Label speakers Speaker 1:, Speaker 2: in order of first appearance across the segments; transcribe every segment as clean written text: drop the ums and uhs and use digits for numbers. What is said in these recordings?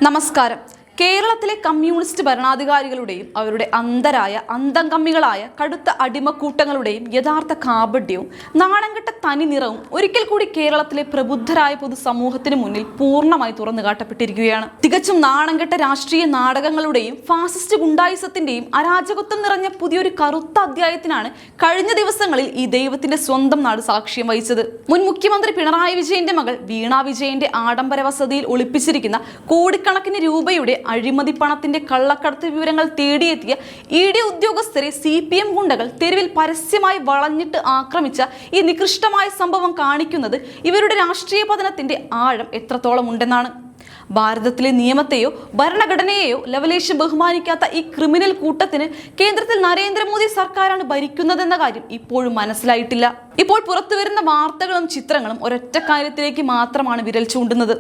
Speaker 1: നമസ്കാരം. കേരളത്തിലെ കമ്മ്യൂണിസ്റ്റ് ഭരണാധികാരികളുടെയും അവരുടെ അന്തംകമ്മികളായ കടുത്ത അടിമക്കൂട്ടങ്ങളുടെയും യഥാർത്ഥ കാപഢ്യവും നാണംകെട്ട തനി നിറവും ഒരിക്കൽ കൂടി കേരളത്തിലെ പ്രബുദ്ധരായ പൊതുസമൂഹത്തിന് മുന്നിൽ പൂർണ്ണമായി തുറന്നു കാട്ടപ്പെട്ടിരിക്കുകയാണ്. തികച്ചും നാണംകെട്ട രാഷ്ട്രീയ നാടകങ്ങളുടെയും ഫാസിസ്റ്റ് ഗുണ്ടായിസത്തിന്റെയും അരാജകത്വം നിറഞ്ഞ പുതിയൊരു കറുത്ത അധ്യായത്തിനാണ് കഴിഞ്ഞ ദിവസങ്ങളിൽ ഈ ദൈവത്തിന്റെ സ്വന്തം നാട് സാക്ഷ്യം വഹിച്ചത്. മുൻ മുഖ്യമന്ത്രി പിണറായി വിജയന്റെ മകൾ വീണ വിജയന്റെ ആഡംബര വസതിയിൽ ഒളിപ്പിച്ചിരിക്കുന്ന കോടിക്കണക്കിന് രൂപയുടെ അഴിമതി പണത്തിന്റെ കള്ളക്കടത്ത് വിവരങ്ങൾ തേടിയെത്തിയ ED ഉദ്യോഗസ്ഥരെ CPM ഗുണ്ടകൾ തെരുവിൽ പരസ്യമായി വളഞ്ഞിട്ട് ആക്രമിച്ച ഈ നികൃഷ്ടമായ സംഭവം കാണിക്കുന്നത് ഇവരുടെ രാഷ്ട്രീയ പതനത്തിന്റെ ആഴം എത്രത്തോളം ഉണ്ടെന്നാണ്. ഭാരതത്തിലെ നിയമത്തെയോ ഭരണഘടനയെയോ ലവലേശം ബഹുമാനിക്കാത്ത ഈ ക്രിമിനൽ കൂട്ടത്തിന് കേന്ദ്രത്തിൽ നരേന്ദ്രമോദി സർക്കാരാണ് ഭരിക്കുന്നതെന്ന കാര്യം ഇപ്പോഴും മനസ്സിലായിട്ടില്ല. ഇപ്പോൾ പുറത്തുവരുന്ന വാർത്തകളും ചിത്രങ്ങളും ഒരൊറ്റ കാര്യത്തിലേക്ക് മാത്രമാണ് വിരൽ ചൂണ്ടുന്നത്.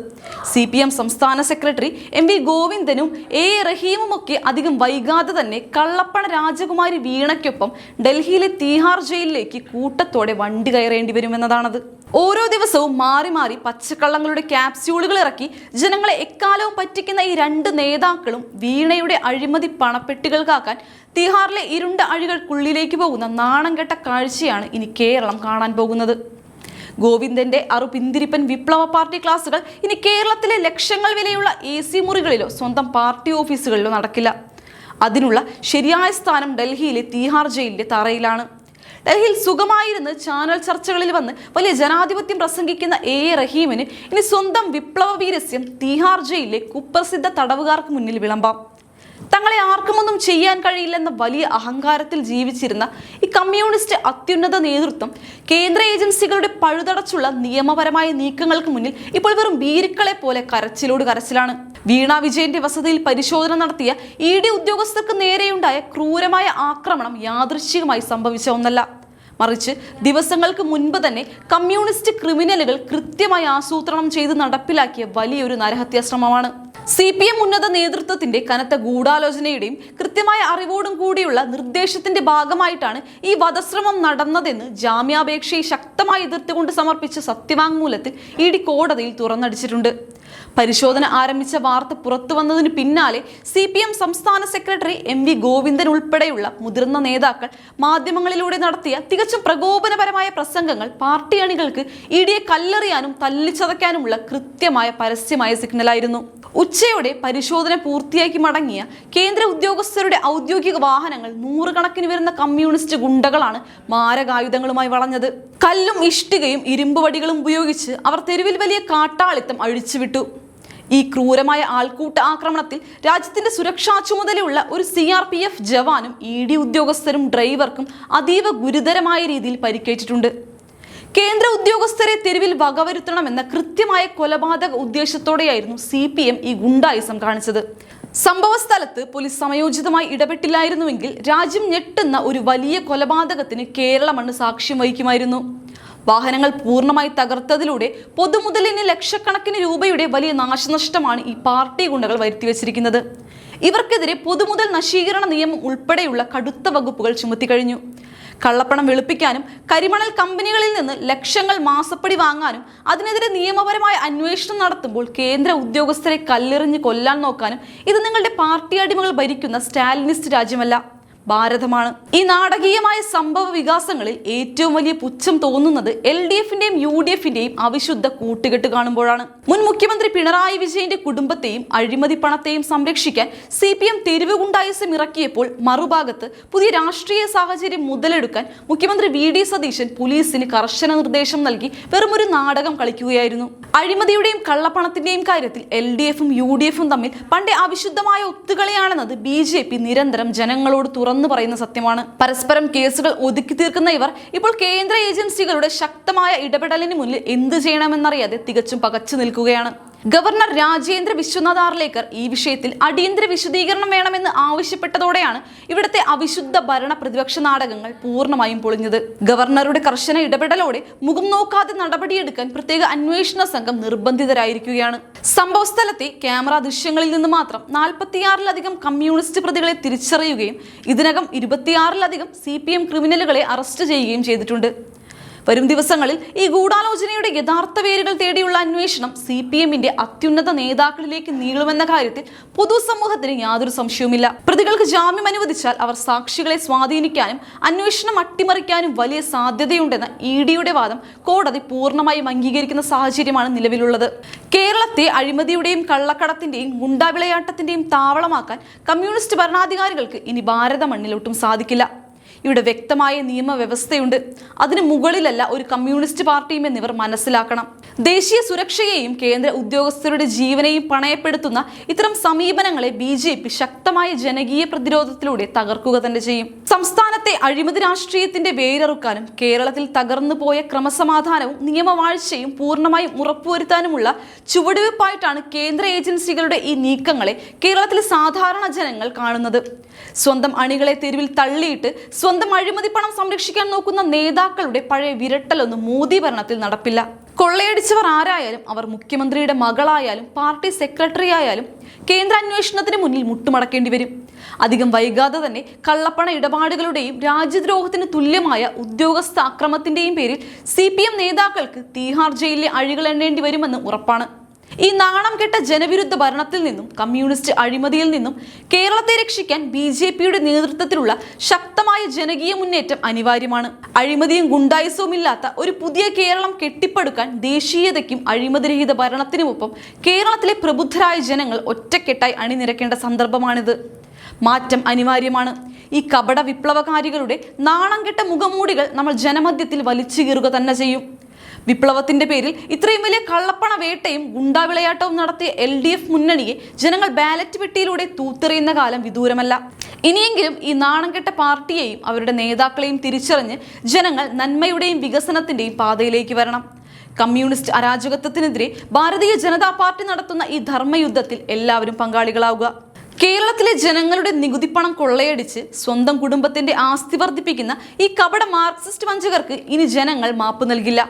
Speaker 1: CPM സംസ്ഥാന സെക്രട്ടറി MV ഗോവിന്ദനും A റഹീമും ഒക്കെ അധികം വൈകാതെ തന്നെ കള്ളപ്പണ രാജകുമാരി വീണയ്ക്കൊപ്പം ഡൽഹിയിലെ തീഹാർ ജയിലിലേക്ക് കൂട്ടത്തോടെ വണ്ടി കയറേണ്ടി വരുമെന്നതാണത്. ഓരോ ദിവസവും മാറി മാറി പച്ചക്കള്ളങ്ങളുടെ ക്യാപ്സ്യൂളുകൾ ഇറക്കി ജനങ്ങളെ എക്കാലവും പറ്റിക്കുന്ന ഈ രണ്ട് നേതാക്കളും വീണയുടെ അഴിമതി പണപ്പെട്ടികൾ കാക്കാൻ തീഹാറിലെ ഇരുണ്ട അഴികൾക്കുള്ളിലേക്ക് പോകുന്ന നാണംകെട്ട കാഴ്ചയാണ് ഇനി കേരളം കാണാൻ പോകുന്നത്. ഗോവിന്ദന്റെ പിന്തിരിപ്പൻ വിപ്ലവ പാർട്ടി ക്ലാസുകൾ ഇനി കേരളത്തിലെ ലക്ഷങ്ങൾ വിലയുള്ള AC മുറികളിലോ സ്വന്തം പാർട്ടി ഓഫീസുകളിലോ നടക്കില്ല. അതിനുള്ള ശരിയായ സ്ഥാനം ഡൽഹിയിലെ തീഹാർ ജയിലിന്റെ തറയിലാണ്. ഡൽഹിയിൽ സുഖമായിരുന്ന് ചാനൽ ചർച്ചകളിൽ വന്ന് വലിയ ജനാധിപത്യം പ്രസംഗിക്കുന്ന A റഹീമിന് ഇനി സ്വന്തം വിപ്ലവ വീരസ്യം തീഹാർ ജയിലിലെ കുപ്രസിദ്ധ തടവുകാർക്ക് മുന്നിൽ വിളമ്പാം. തങ്ങളെ ആർക്കുമൊന്നും ചെയ്യാൻ കഴിയില്ലെന്ന വലിയ അഹങ്കാരത്തിൽ ജീവിച്ചിരുന്ന ഈ കമ്മ്യൂണിസ്റ്റ് അത്യുന്നത നേതൃത്വം കേന്ദ്ര ഏജൻസികളുടെ പഴുതടച്ചുള്ള നിയമപരമായ നീക്കങ്ങൾക്ക് മുന്നിൽ ഇപ്പോൾ വെറും ഭീരുക്കളെ പോലെ കരച്ചിലോട് കരച്ചിലാണ്. വീണ വിജയന്റെ വസതിയിൽ പരിശോധന നടത്തിയ ED ഉദ്യോഗസ്ഥർക്ക് നേരെയുണ്ടായ ക്രൂരമായ ആക്രമണം യാദൃശ്ചികമായി സംഭവിച്ച ഒന്നല്ല, മറിച്ച് ദിവസങ്ങൾക്ക് മുൻപ് തന്നെ കമ്മ്യൂണിസ്റ്റ് ക്രിമിനലുകൾ കൃത്യമായി ആസൂത്രണം ചെയ്ത് നടപ്പിലാക്കിയ വലിയൊരു നരഹത്യാ ശ്രമമാണ്. CPM ഉന്നത നേതൃത്വത്തിന്റെ കനത്ത ഗൂഢാലോചനയുടെയും കൃത്യമായ അറിവോടും കൂടിയുള്ള നിർദ്ദേശത്തിന്റെ ഭാഗമായിട്ടാണ് ഈ വധശ്രമം നടന്നതെന്ന് ജാമ്യാപേക്ഷയെ ശക്തമായി എതിർത്തുകൊണ്ട് സമർപ്പിച്ച സത്യവാങ്മൂലത്തിൽ ED കോടതിയിൽ തുറന്നടിച്ചിട്ടുണ്ട്. പരിശോധന ആരംഭിച്ച വാർത്ത പുറത്തു വന്നതിന് പിന്നാലെ CPM സംസ്ഥാന സെക്രട്ടറി MV ഗോവിന്ദൻ ഉൾപ്പെടെയുള്ള മുതിർന്ന നേതാക്കൾ മാധ്യമങ്ങളിലൂടെ നടത്തിയ തികച്ചും പ്രകോപനപരമായ പ്രസംഗങ്ങൾ പാർട്ടി അണികൾക്ക് EDയെ കല്ലെറിയാനും തല്ലിച്ചതയ്ക്കാനുമുള്ള കൃത്യമായ പരസ്യമായ സിഗ്നലായിരുന്നു. ഉച്ചയോടെ പരിശോധന പൂർത്തിയാക്കി മടങ്ങിയ കേന്ദ്ര ഉദ്യോഗസ്ഥരുടെ ഔദ്യോഗിക വാഹനങ്ങൾ നൂറുകണക്കിന് വരുന്ന കമ്മ്യൂണിസ്റ്റ് ഗുണ്ടകളാണ് മാരകായുധങ്ങളുമായി വളഞ്ഞത്. കല്ലും ഇഷ്ടികയും ഇരുമ്പ് വടികളും ഉപയോഗിച്ച് അവർ തെരുവിൽ വലിയ കാട്ടാളിത്തം അഴിച്ചുവിട്ടു. ഈ ക്രൂരമായ ആൾക്കൂട്ട ആക്രമണത്തിൽ രാജ്യത്തിന്റെ സുരക്ഷാ ചുമതലയുള്ള ഒരു CRPF ജവാനും ED ഉദ്യോഗസ്ഥരും ഡ്രൈവർക്കും അതീവ ഗുരുതരമായ രീതിയിൽ പരിക്കേറ്റിട്ടുണ്ട്. കേന്ദ്ര ഉദ്യോഗസ്ഥരെ തെരുവിൽ വകവരുത്തണമെന്ന കൃത്യമായ കൊലപാതക ഉദ്ദേശത്തോടെയായിരുന്നു CPM ഈ ഗുണ്ടായിസം കാണിച്ചത്. സംഭവ സ്ഥലത്ത് പോലീസ് സമയോചിതമായി ഇടപെട്ടില്ലായിരുന്നുവെങ്കിൽ രാജ്യം ഞെട്ടുന്ന ഒരു വലിയ കൊലപാതകത്തിന് കേരള മണ്ണ് സാക്ഷ്യം വഹിക്കുമായിരുന്നു. വാഹനങ്ങൾ പൂർണ്ണമായി തകർത്തതിലൂടെ പൊതുമുതലിന് ലക്ഷക്കണക്കിന് രൂപയുടെ വലിയ നാശനഷ്ടമാണ് ഈ പാർട്ടി ഗുണ്ടകൾ വരുത്തിവെച്ചിരിക്കുന്നത്. ഇവർക്കെതിരെ പൊതുമുതൽ നശീകരണ നിയമം ഉൾപ്പെടെയുള്ള കടുത്ത വകുപ്പുകൾ ചുമത്തിക്കഴിഞ്ഞു. കള്ളപ്പണം വെളുപ്പിക്കാനും കരിമണൽ കമ്പനികളിൽ നിന്ന് ലക്ഷങ്ങൾ മാസപ്പടി വാങ്ങാനും അതിനെതിരെ നിയമപരമായ അന്വേഷണം നടത്തുമ്പോൾ കേന്ദ്ര ഉദ്യോഗസ്ഥരെ കല്ലെറിഞ്ഞ് കൊല്ലാൻ നോക്കാനും ഇത് നിങ്ങളുടെ പാർട്ടി അടിമകൾ ഭരിക്കുന്ന സ്റ്റാലിനിസ്റ്റ് രാജ്യമല്ല, ഭാരതമാണ്. ഈ നാടകീയമായ സംഭവ വികാസങ്ങളിൽ ഏറ്റവും വലിയ പുച്ഛം തോന്നുന്നത് LDFന്റെയും UDFന്റെയും അവിശുദ്ധ കൂട്ടുകെട്ട് കാണുമ്പോഴാണ്. മുൻ മുഖ്യമന്ത്രി പിണറായി വിജയന്റെ കുടുംബത്തെയും അഴിമതി പണത്തെയും സംരക്ഷിക്കാൻ CPM തെരുവ് ഗുണ്ടായിസം ഇറക്കിയപ്പോൾ മറുഭാഗത്ത് പുതിയ രാഷ്ട്രീയ സാഹചര്യം മുതലെടുക്കാൻ മുഖ്യമന്ത്രി VD സതീശൻ പോലീസിന് കർശന നിർദ്ദേശം നൽകി വെറുമൊരു നാടകം കളിക്കുകയായിരുന്നു. അഴിമതിയുടെയും കള്ളപ്പണത്തിന്റെയും കാര്യത്തിൽ LDFും UDFും തമ്മിൽ പണ്ടേ അവിശുദ്ധമായ ഒത്തുകളിയാണെന്നത് BJP നിരന്തരം ജനങ്ങളോട് തുറന്നു പറയുന്ന സത്യമാണ്. പരസ്പരം കേസുകൾ ഒതുക്കി തീർക്കുന്ന ഇവർ ഇപ്പോൾ കേന്ദ്ര ഏജൻസികളുടെ ശക്തമായ ഇടപെടലിന് മുന്നിൽ എന്ത് ചെയ്യണമെന്നറിയാതെ തികച്ചും പകച്ചു നിൽക്കുകയാണ്. ഗവർണർ രാജേന്ദ്ര വിശ്വനാഥ് ആർലേക്കർ ഈ വിഷയത്തിൽ അടിയന്തര വിശദീകരണം വേണമെന്ന് ആവശ്യപ്പെട്ടതോടെയാണ് ഇവിടുത്തെ അവിശുദ്ധ ഭരണ പ്രതിപക്ഷ നാടകങ്ങൾ പൂർണ്ണമായും പൊളിഞ്ഞത്. ഗവർണറുടെ കർശന ഇടപെടലോടെ മുഖം നോക്കാതെ നടപടിയെടുക്കാൻ പ്രത്യേക അന്വേഷണ സംഘം നിർബന്ധിതരായിരിക്കുകയാണ്. സംഭവ സ്ഥലത്തെ ക്യാമറ ദൃശ്യങ്ങളിൽ നിന്ന് മാത്രം 46-ലധികം കമ്മ്യൂണിസ്റ്റ് പ്രതികളെ തിരിച്ചറിയുകയും ഇതിനകം 26-ലധികം CPM ക്രിമിനലുകളെ അറസ്റ്റ് ചെയ്യുകയും ചെയ്തിട്ടുണ്ട്. വരും ദിവസങ്ങളിൽ ഈ ഗൂഢാലോചനയുടെ യഥാർത്ഥ വേരുകൾ തേടിയുള്ള അന്വേഷണം CPM-ന്റെ അത്യുന്നത നേതാക്കളിലേക്ക് നീളുമെന്ന കാര്യത്തിൽ പൊതുസമൂഹത്തിന് യാതൊരു സംശയവുമില്ല. പ്രതികൾക്ക് ജാമ്യം അനുവദിച്ചാൽ അവർ സാക്ഷികളെ സ്വാധീനിക്കാനും അന്വേഷണം അട്ടിമറിക്കാനും വലിയ സാധ്യതയുണ്ടെന്ന ED-യുടെ വാദം കോടതി പൂർണ്ണമായും അംഗീകരിക്കുന്ന സാഹചര്യമാണ് നിലവിലുള്ളത്. കേരളത്തെ അഴിമതിയുടെയും കള്ളക്കടത്തിന്റെയും ഗുണ്ടാവിളയാട്ടത്തിന്റെയും താവളമാക്കാൻ കമ്മ്യൂണിസ്റ്റ് ഭരണാധികാരികൾക്ക് ഇനി ഭാരത മണ്ണിലൊട്ടും സാധിക്കില്ല. ഇവിടെ വ്യക്തമായ നിയമവ്യവസ്ഥയുണ്ട്. അതിന് മുകളിലല്ല ഒരു കമ്മ്യൂണിസ്റ്റ് പാർട്ടിയും എന്നിവർ മനസ്സിലാക്കണം. ദേശീയ സുരക്ഷയെയും കേന്ദ്ര ഉദ്യോഗസ്ഥരുടെ ജീവനെയും പണയപ്പെടുത്തുന്ന ഇത്തരം സമീപനങ്ങളെ BJP ശക്തമായ ജനകീയ പ്രതിരോധത്തിലൂടെ തകർക്കുക തന്നെ ചെയ്യും. സംസ്ഥാനത്തെ അഴിമതി രാഷ്ട്രീയത്തിന്റെ വേരറുക്കാനും കേരളത്തിൽ തകർന്നു പോയ ക്രമസമാധാനവും നിയമവാഴ്ചയും പൂർണ്ണമായും ഉറപ്പുവരുത്താനുമുള്ള ചുവടുവെപ്പായിട്ടാണ് കേന്ദ്ര ഏജൻസികളുടെ ഈ നീക്കങ്ങളെ കേരളത്തിലെ സാധാരണ ജനങ്ങൾ കാണുന്നത്. സ്വന്തം അണികളെ തെരുവിൽ തള്ളിയിട്ട് സ്വന്തം അഴിമതി പണം സംരക്ഷിക്കാൻ നോക്കുന്ന നേതാക്കളുടെ പഴയ വിരട്ടലൊന്നും മോദി ഭരണത്തിൽ നടപ്പില്ല. കൊള്ളയടിച്ചവർ ആരായാലും, അവർ മുഖ്യമന്ത്രിയുടെ മകളായാലും പാർട്ടി സെക്രട്ടറി ആയാലും കേന്ദ്ര അന്വേഷണത്തിന് മുന്നിൽ മുട്ടുമടക്കേണ്ടി വരും. അധികം വൈകാതെ തന്നെ കള്ളപ്പണ ഇടപാടുകളുടെയും രാജ്യദ്രോഹത്തിന് തുല്യമായ ഉദ്യോഗസ്ഥ അക്രമത്തിന്റെയും പേരിൽ CPM നേതാക്കൾക്ക് തീഹാർ ജയിലിലെ അഴികളെണ്ണേണ്ടി വരുമെന്ന് ഉറപ്പാണ്. ഈ നാണം കെട്ട ജനവിരുദ്ധ ഭരണത്തിൽ നിന്നും കമ്മ്യൂണിസ്റ്റ് അഴിമതിയിൽ നിന്നും കേരളത്തെ രക്ഷിക്കാൻ BJP-യുടെ നേതൃത്വത്തിലുള്ള ശക്തമായ ജനകീയ മുന്നേറ്റം അനിവാര്യമാണ്. അഴിമതിയും ഗുണ്ടായുസവും ഇല്ലാത്ത ഒരു പുതിയ കേരളം കെട്ടിപ്പടുക്കാൻ ദേശീയതയ്ക്കും അഴിമതിരഹിത ഭരണത്തിനുമൊപ്പം കേരളത്തിലെ പ്രബുദ്ധരായ ജനങ്ങൾ ഒറ്റക്കെട്ടായി അണിനിരക്കേണ്ട സന്ദർഭമാണിത്. മാറ്റം അനിവാര്യമാണ്. ഈ കപട വിപ്ലവകാരികളുടെ നാണം കെട്ട മുഖമൂടികൾ നമ്മൾ ജനമധ്യത്തിൽ വലിച്ചു കീറുക തന്നെ ചെയ്യും. വിപ്ലവത്തിന്റെ പേരിൽ ഇത്രയും വലിയ കള്ളപ്പണ വേട്ടയും ഗുണ്ടാവിളയാട്ടവും നടത്തിയ LDF മുന്നണിയെ ജനങ്ങൾ ബാലറ്റ് പെട്ടിയിലൂടെ തൂത്തെറിയുന്ന കാലം വിദൂരമല്ല. ഇനിയെങ്കിലും ഈ നാണംകെട്ട പാർട്ടിയെയും അവരുടെ നേതാക്കളെയും തിരിച്ചറിഞ്ഞ് ജനങ്ങൾ നന്മയുടെയും വികസനത്തിന്റെയും പാതയിലേക്ക് വരണം. കമ്മ്യൂണിസ്റ്റ് അരാജകത്വത്തിനെതിരെ ഭാരതീയ ജനതാ പാർട്ടി നടത്തുന്ന ഈ ധർമ്മയുദ്ധത്തിൽ എല്ലാവരും പങ്കാളികളാവുക. കേരളത്തിലെ ജനങ്ങളുടെ നികുതിപ്പണം കൊള്ളയടിച്ച് സ്വന്തം കുടുംബത്തിന്റെ ആസ്തി വർദ്ധിപ്പിക്കുന്ന ഈ കപട മാർക്സിസ്റ്റ് വഞ്ചകർക്ക് ഇനി ജനങ്ങൾ മാപ്പ് നൽകില്ല.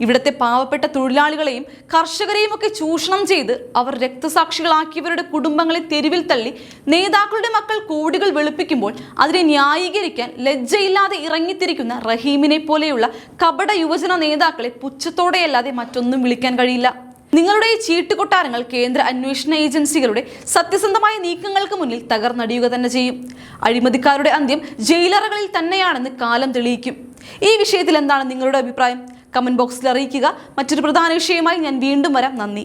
Speaker 1: ഇവിടുത്തെ പാവപ്പെട്ട തൊഴിലാളികളെയും കർഷകരെയും ഒക്കെ ചൂഷണം ചെയ്ത് അവർ രക്തസാക്ഷികളാക്കിയവരുടെ കുടുംബങ്ങളെ തെരുവിൽ തള്ളി നേതാക്കളുടെ മക്കൾ കോടികൾ വെളുപ്പിക്കുമ്പോൾ അതിനെ ന്യായീകരിക്കാൻ ലജ്ജയില്ലാതെ ഇറങ്ങിത്തിരിക്കുന്ന റഹീമിനെ പോലെയുള്ള കപട യുവജന നേതാക്കളെ പുച്ഛത്തോടെയല്ലാതെ മറ്റൊന്നും വിളിക്കാൻ കഴിയില്ല. നിങ്ങളുടെ ഈ ചീട്ടുകൊട്ടാരങ്ങൾ കേന്ദ്ര അന്വേഷണ ഏജൻസികളുടെ സത്യസന്ധമായ നീക്കങ്ങൾക്ക് മുന്നിൽ തകർന്നടിയുക തന്നെ ചെയ്യും. അഴിമതിക്കാരുടെ അന്ത്യം ജയിലറകളിൽ തന്നെയാണെന്ന് കാലം തെളിയിക്കും. ഈ വിഷയത്തിൽ എന്താണ് നിങ്ങളുടെ അഭിപ്രായം? കമന്റ് ബോക്സിൽ അറിയിക്കുക. മറ്റൊരു പ്രധാന വിഷയമായി ഞാൻ വീണ്ടും വരാം. നന്ദി.